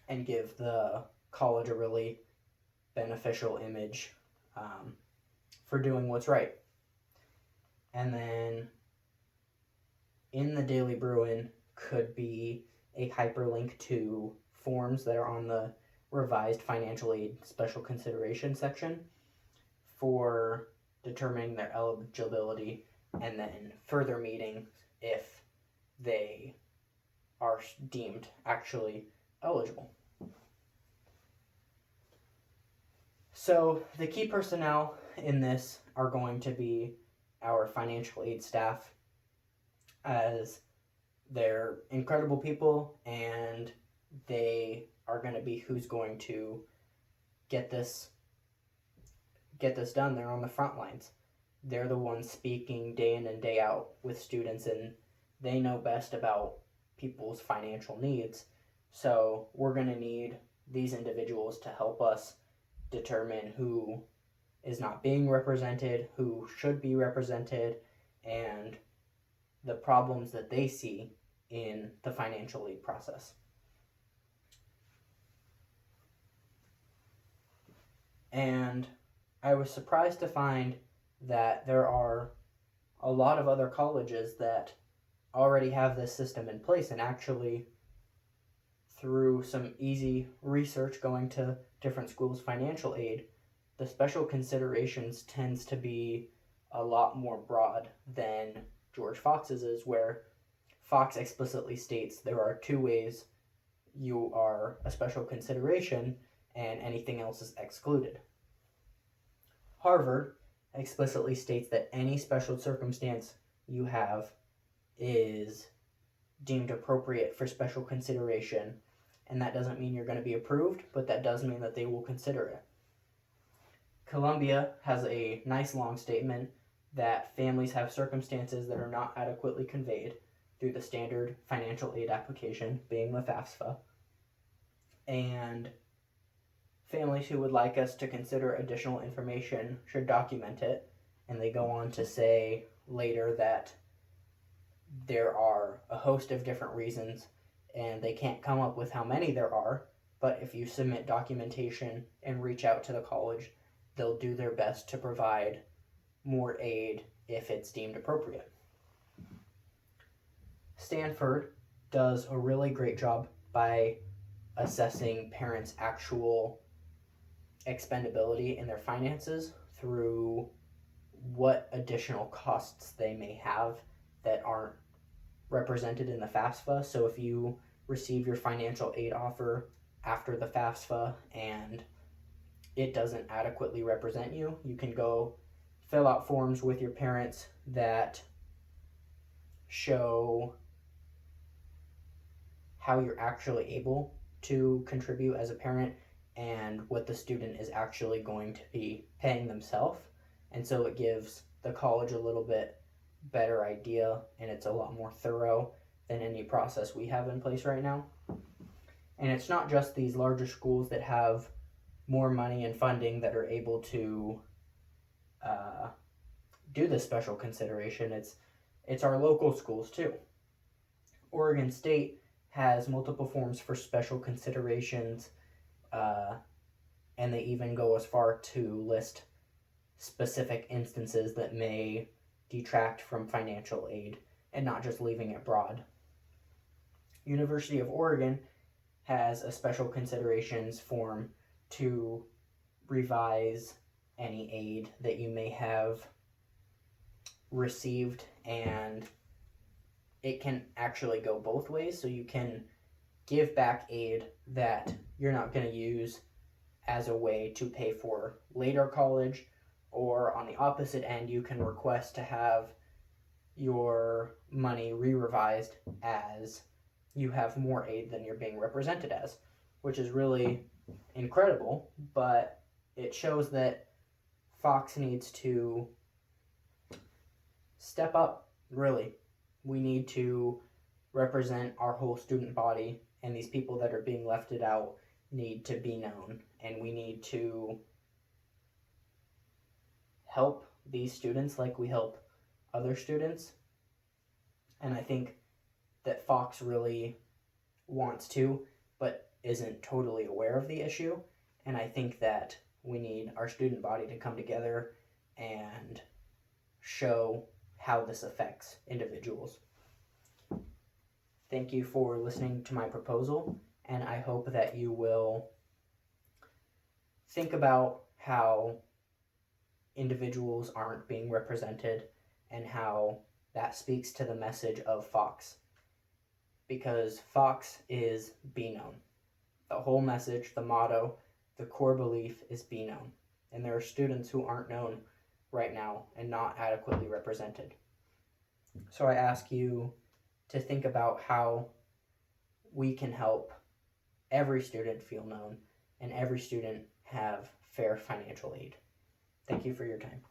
and give the college a really beneficial image for doing what's right. And then in the Daily Bruin could be a hyperlink to forms that are on the revised financial aid special consideration section for determining their eligibility and then further meetings if they are deemed actually eligible. So the key personnel in this are going to be our financial aid staff, as they're incredible people and they are going to be who's going to get this done. They're on the front lines. They're the ones speaking day in and day out with students, and they know best about people's financial needs. So we're going to need these individuals to help us determine who is not being represented, who should be represented, and the problems that they see in the financial aid process. And I was surprised to find that there are a lot of other colleges that already have this system in place, and actually through some easy research going to different schools' financial aid, the special considerations tends to be a lot more broad than George Fox's is, where Fox explicitly states there are two ways you are a special consideration and anything else is excluded. Harvard explicitly states that any special circumstance you have is deemed appropriate for special consideration, and that doesn't mean you're going to be approved, but that does mean that they will consider it. Columbia has a nice long statement that families have circumstances that are not adequately conveyed through the standard financial aid application, being the FAFSA, and families who would like us to consider additional information should document it. And they go on to say later that there are a host of different reasons and they can't come up with how many there are, but if you submit documentation and reach out to the college, they'll do their best to provide more aid if it's deemed appropriate. Stanford does a really great job by assessing parents' actual expendability in their finances through what additional costs they may have that aren't represented in the FAFSA. So if you receive your financial aid offer after the FAFSA and it doesn't adequately represent you, you can go fill out forms with your parents that show how you're actually able to contribute as a parent and what the student is actually going to be paying themselves. And so it gives the college a little bit better idea, and it's a lot more thorough than any process we have in place right now. And it's not just these larger schools that have more money and funding that are able to do this special consideration. It's our local schools too. Oregon State has multiple forms for special considerations, and they even go as far to list specific instances that may detract from financial aid and not just leaving it broad. University of Oregon has a special considerations form to revise any aid that you may have received, and it can actually go both ways. So you can give back aid that you're not going to use as a way to pay for later college, or on the opposite end, you can request to have your money re-revised as you have more aid than you're being represented as, which is really incredible. But it shows that Fox needs to step up, really. We need to represent our whole student body, and these people that are being left out need to be known, and we need to help these students like we help other students. And I think that Fox really wants to, but isn't totally aware of the issue, and I think that we need our student body to come together and show how this affects individuals. Thank you for listening to my proposal, and I hope that you will think about how individuals aren't being represented and how that speaks to the message of Fox. Because Fox is be known. The whole message, the motto, the core belief is be known. And there are students who aren't known right now and not adequately represented. So I ask you to think about how we can help every student feel known and every student have fair financial aid. Thank you for your time.